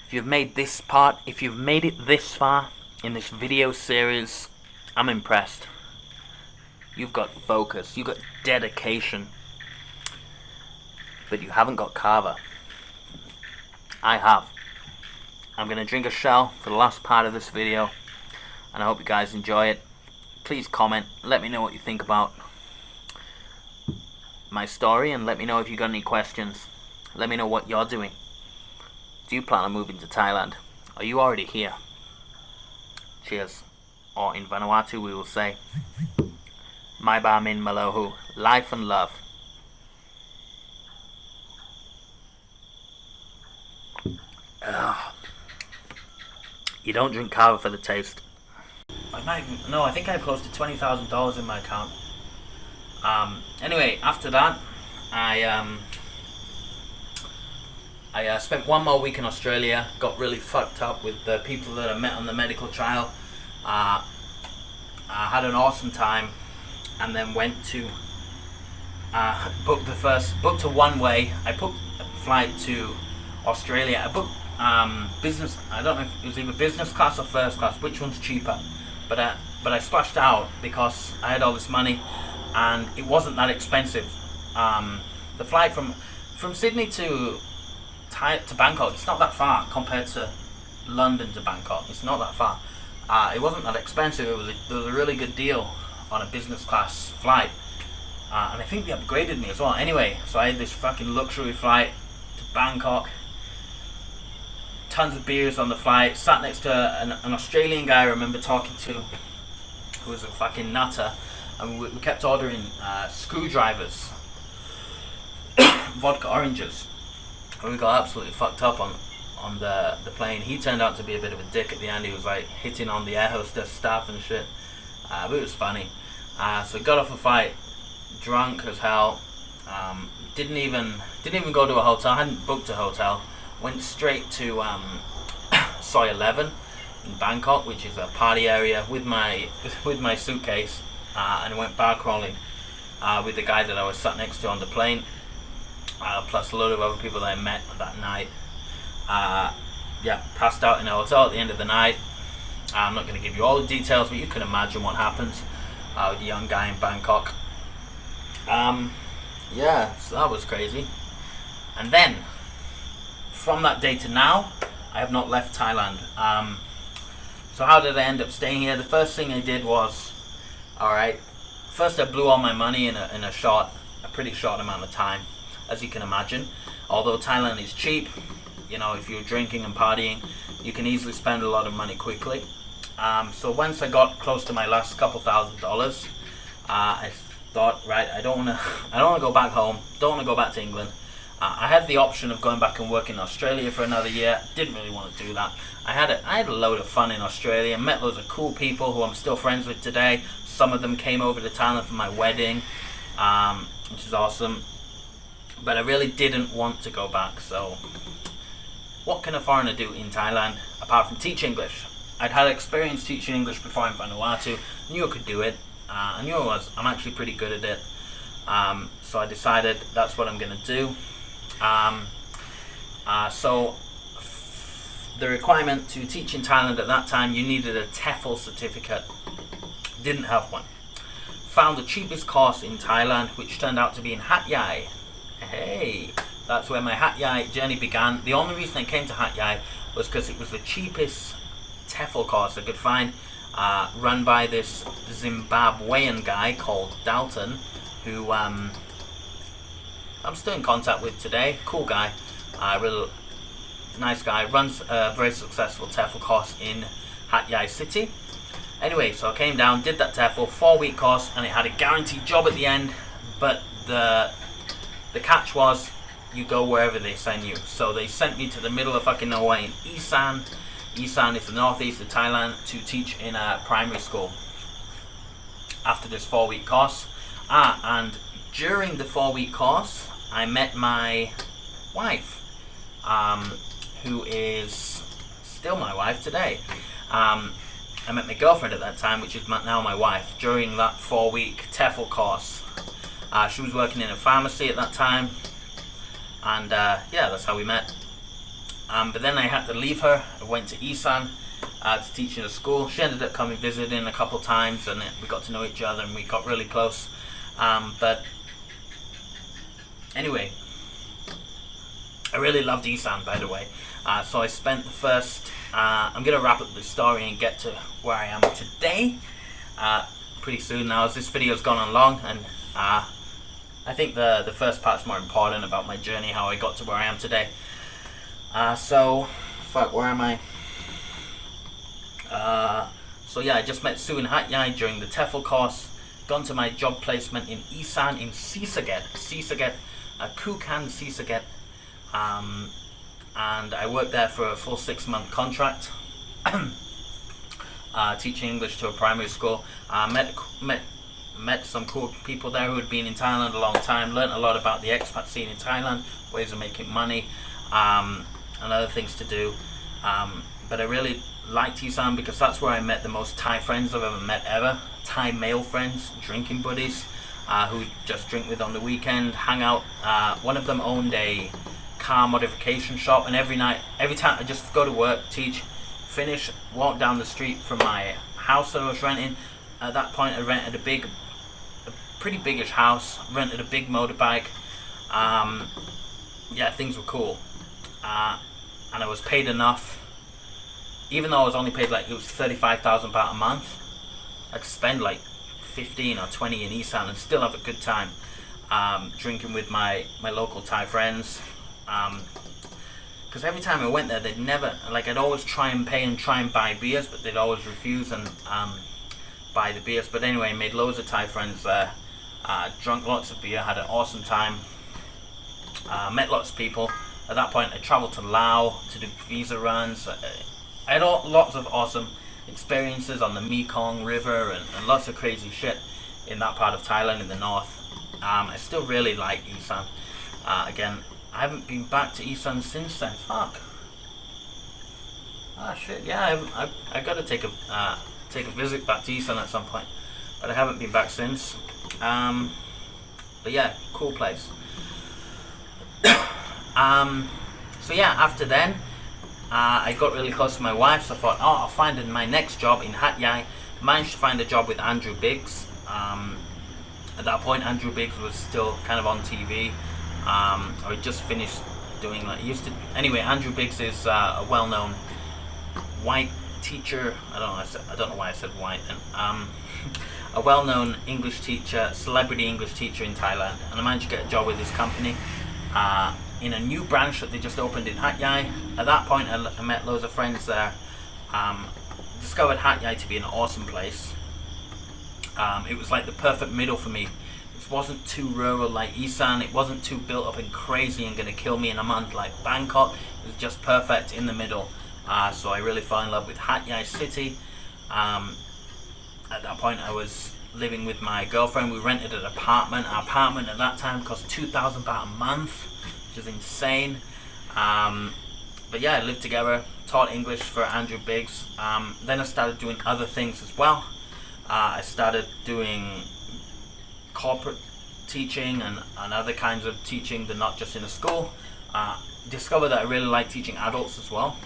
If you've made this part, if you've made it this far in this video series, I'm impressed. You've got focus, you've got dedication, but you haven't got kava. I have. I'm going to drink a shell for the last part of this video, and I hope you guys enjoy it. Please comment, let me know what you think about my story, and let me know if you got any questions. Let me know what you're doing. Do you plan on moving to Thailand? Are you already here? Cheers. Or in Vanuatu we will say, Mai Ba Min Malohu, life and love. You don't drink kava for the taste. I think I have close to $20,000 in my account. Anyway, after that, I spent one more week in Australia. Got really fucked up with the people that I met on the medical trial. I had an awesome time, and then went to booked a one-way. I booked a flight to Australia. I booked business. I don't know if it was either business class or first class, which one's cheaper, but I splashed out because I had all this money and it wasn't that expensive. The flight from Sydney to Bangkok, it's not that far compared to London to Bangkok. It's not that far. It wasn't that expensive. There was a really good deal on a business class flight, and I think they upgraded me as well. Anyway, so I had this fucking luxury flight to Bangkok. Tons of beers on the flight. Sat next to an Australian guy I remember talking to, who was a fucking nutter, and we kept ordering screwdrivers, vodka oranges, and we got absolutely fucked up on the plane. He turned out to be a bit of a dick at the end. He was like hitting on the air hostess staff and shit, but it was funny. So got off the flight drunk as hell. Didn't even go to a hotel. Hadn't booked a hotel. Went straight to Soi 11 in Bangkok, which is a party area, with my suitcase, and went bar crawling with the guy that I was sat next to on the plane, plus a load of other people that I met that night. Passed out in a hotel at the end of the night. I'm not going to give you all the details, but you can imagine what happens with a young guy in Bangkok. So that was crazy. And then, from that day to now, I have not left Thailand. So how did I end up staying here? The first thing I did was, first I blew all my money in a pretty short amount of time, as you can imagine. Although Thailand is cheap, if you're drinking and partying, you can easily spend a lot of money quickly. So once I got close to my last couple $1,000s, I thought, I don't want to go back home. Don't want to go back to England. I had the option of going back and working in Australia for another year. Didn't really want to do that. I had a load of fun in Australia. Met loads of cool people who I'm still friends with today. Some of them came over to Thailand for my wedding, which is awesome. But I really didn't want to go back. So what can a foreigner do in Thailand apart from teach English? I'd had experience teaching English before in Vanuatu. Knew I could do it. I knew I'm actually pretty good at it. So I decided that's what I'm going to do. So the requirement to teach in Thailand at that time, you needed a TEFL certificate. Didn't have one. Found the cheapest course in Thailand, which turned out to be in Hatyai. Hey, that's where my Hatyai journey began. The only reason I came to Hatyai was because it was the cheapest TEFL course I could find, run by this Zimbabwean guy called Dalton, who I'm still in contact with today. Cool guy, real nice guy. Runs a very successful TEFL course in Hatyai city. Anyway, so I came down, did that TEFL 4-week course, and it had a guaranteed job at the end. But the catch was, you go wherever they send you. So they sent me to the middle of fucking nowhere in Isan. Isan is the northeast of Thailand, to teach in a primary school. After this 4-week course, and during the 4-week course, I met my wife, who is still my wife today. I met my girlfriend at that time, which is now my wife, during that 4-week TEFL course. She was working in a pharmacy at that time, and yeah, that's how we met. But then I had to leave her. I went to Isan to teach in a school. She ended up coming visiting a couple times, and we got to know each other and we got really close. But anyway, I really loved Isan, by the way. So I spent the first... I'm going to wrap up the story and get to where I am today pretty soon now, as this video's gone on long, and I think the first part's more important about my journey, how I got to where I am today. Where am I? So yeah, I just met Sue in Hatyai during the TEFL course, gone to my job placement in Isan in Sisaget, Kukan Sisaget, and I worked there for a full 6-month contract, teaching English to a primary school. Met some cool people there who had been in Thailand a long time, learnt a lot about the expat scene in Thailand, ways of making money, and other things to do. But I really liked Isan because that's where I met the most Thai friends I've ever met ever. Thai male friends, drinking buddies, who just drink with on the weekend, hang out. One of them owned a car modification shop, and every time I just go to work, teach, finish, walk down the street from my house that I was renting. At that point I rented a pretty biggish house, rented a big motorbike. Yeah, things were cool. And I was paid enough, even though I was only paid it was 35,000 baht a month. I could spend 15 or 20 in Isan and still have a good time, drinking with my local Thai friends. Because every time I went there, they'd never, I'd always try and pay and try and buy beers, but they'd always refuse and buy the beers. But anyway, I made loads of Thai friends there, drunk lots of beer, had an awesome time, met lots of people. At that point, I travelled to Laos to do visa runs. I had lots of awesome experiences on the Mekong River and lots of crazy shit in that part of Thailand in the north. I still really like Isan. Again, I haven't been back to Isan since then. Fuck. Ah shit. Yeah, I got to take a visit back to Isan at some point, but I haven't been back since. But yeah, cool place. So yeah, after then, I got really close to my wife, so I thought, I'll find my next job in Hatyai. Managed to find a job with Andrew Biggs. At that point, Andrew Biggs was still kind of on TV. I just finished doing Anyway, Andrew Biggs is a well-known white teacher. I don't know why I said white. A well-known English teacher, celebrity English teacher in Thailand, and I managed to get a job with his company in a new branch that they just opened in Hatyai. At that point, I met loads of friends there. Discovered Hatyai to be an awesome place. It was like the perfect middle for me. It wasn't too rural like Isan. It wasn't too built up and crazy and going to kill me in a month like Bangkok. It was just perfect in the middle. So I really fell in love with Hatyai city. At that point, I was living with my girlfriend. We rented an apartment. Our apartment at that time cost 2,000 baht a month, which is insane. But yeah, I lived together, taught English for Andrew Biggs. Then I started doing other things as well. I started doing corporate teaching and other kinds of teaching that not just in a school. Discovered that I really like teaching adults as well.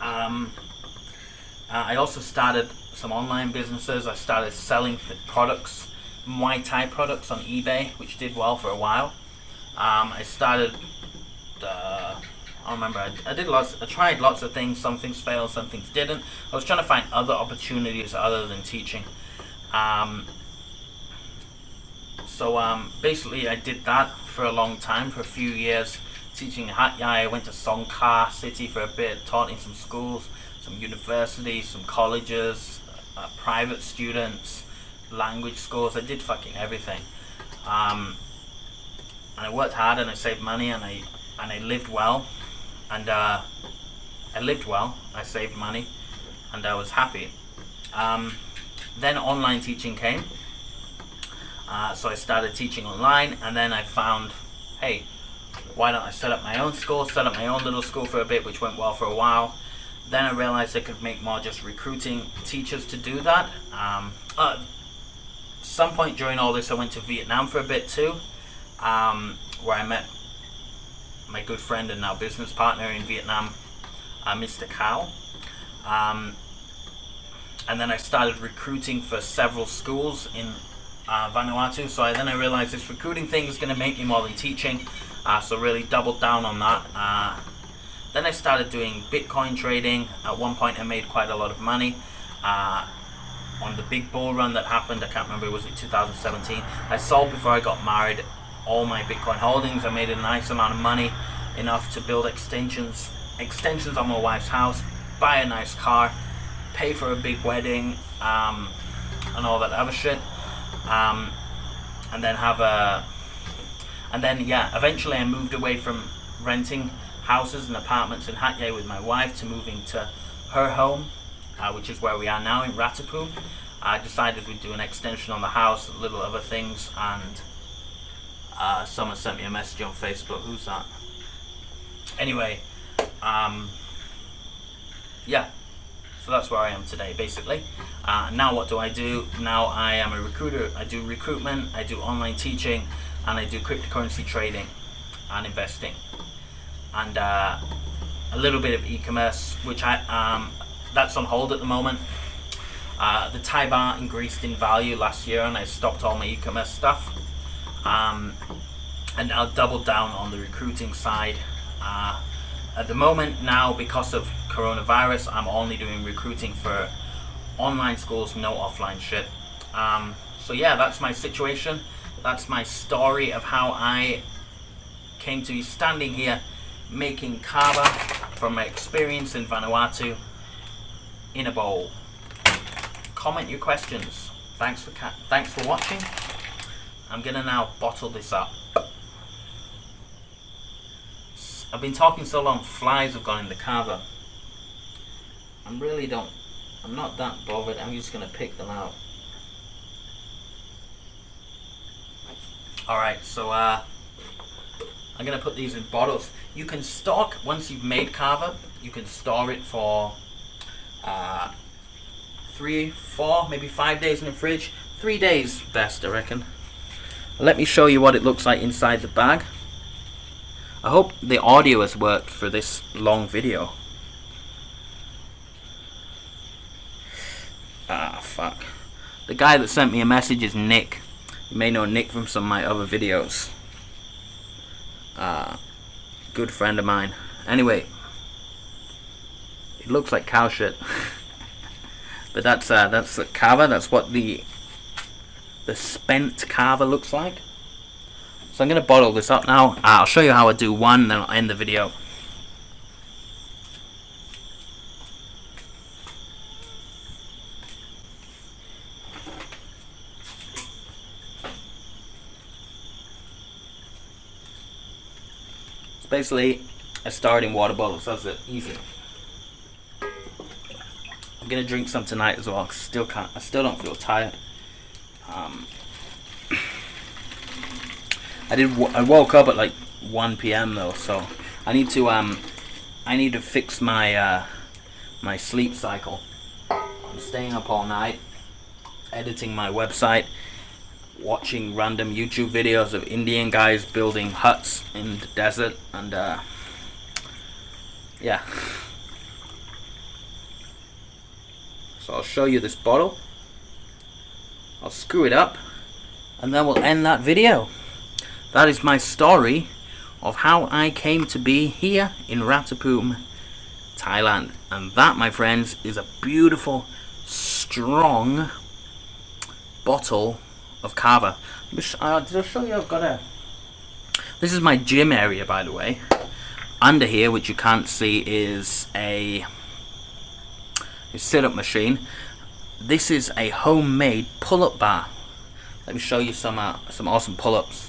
I also started some online businesses. I started selling products, Muay Thai products on eBay, which did well for a while. I started, I don't remember, I tried lots of things. Some things failed, some things didn't. I was trying to find other opportunities other than teaching. Basically I did that for a long time, for a few years, teaching in Hatyai. I went to Songkhla city for a bit, taught in some schools, some universities, some colleges, private students, language schools. I did fucking everything. And I worked hard and I saved money and I lived well. And I saved money and I was happy. Then online teaching came. So I started teaching online, and then I found, hey, why don't I set up my own school, set up my own little school for a bit, which went well for a while. Then I realized I could make more just recruiting teachers to do that. Some point during all this I went to Vietnam for a bit too, where I met my good friend and now business partner in Vietnam, Mr. Cao. And then I started recruiting for several schools in Vanuatu. So then I realized this recruiting thing is going to make me more than teaching. So really doubled down on that. Then I started doing Bitcoin trading. At one point I made quite a lot of money. On the big bull run that happened, I can't remember, was it 2017? I sold before I got married all my Bitcoin holdings. I made a nice amount of money, enough to build extensions on my wife's house, buy a nice car, pay for a big wedding, and all that other shit, and then eventually I moved away from renting houses and apartments in Hatyai with my wife to moving to her home, which is where we are now in Ratthaphum. I decided we'd do an extension on the house, little other things, and someone sent me a message on Facebook. Who's that? Anyway, so that's where I am today, basically. Now what do? Now I am a recruiter. I do recruitment, I do online teaching, and I do cryptocurrency trading and investing, and a little bit of e-commerce, which that's on hold at the moment. The Thai baht increased in value last year, and I stopped all my e-commerce stuff. And I'll double down on the recruiting side. At the moment now, because of coronavirus, I'm only doing recruiting for online schools, no offline shit. So yeah, that's my situation. That's my story of how I came to be standing here making kava from my experience in Vanuatu in a bowl. Comment your questions. Thanks for watching. I'm gonna now bottle this up. I've been talking so long, flies have gone in the kava. I'm not that bothered. I'm just gonna pick them out. Alright, so I'm gonna put these in bottles. You can stock, once you've made kava, you can store it for 3, 4, maybe 5 days in the fridge. 3 days best, I reckon. Let me show you what it looks like inside the bag. I hope the audio has worked for this long video. Fuck. The guy that sent me a message is Nick. You may know Nick from some of my other videos. Good friend of mine. Anyway, it looks like cow shit. But that's the kava. That's what the spent kava looks like. So I'm going to bottle this up now. I'll show you how I do one, then I'll end the video. It's basically a starting water bottle, so that's it. Easy. I'm going to drink some tonight as well. I still don't feel tired. I woke up at like 1 p.m. though, so I need to fix my my sleep cycle. I'm staying up all night, editing my website, watching random YouTube videos of Indian guys building huts in the desert, and yeah. So I'll show you this bottle. I'll screw it up, and then we'll end that video. That is my story of how I came to be here in Ratthaphum, Thailand. And that, my friends, is a beautiful, strong bottle of kava. I'll show you. I've got a... This is my gym area, by the way. Under here, which you can't see, is a sit-up machine. This is a homemade pull-up bar. Let me show you some awesome pull-ups.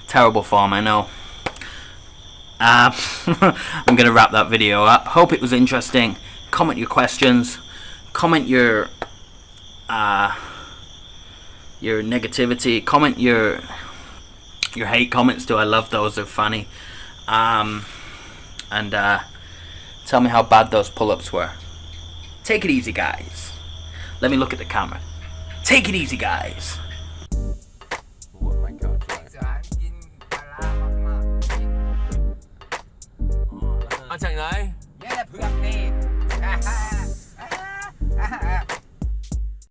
Terrible form, I know. I'm gonna wrap that video up. Hope it was interesting. Comment your questions. Comment your negativity. Comment your your hate comments too. I love those. They're funny. And tell me how bad those pull-ups were. Take it easy, guys. Let me look at the camera. Take it easy, guys. Oh my god. กินปลาร้ามากๆกิน มาจากไหน เนี่ยแหละเผือกนี่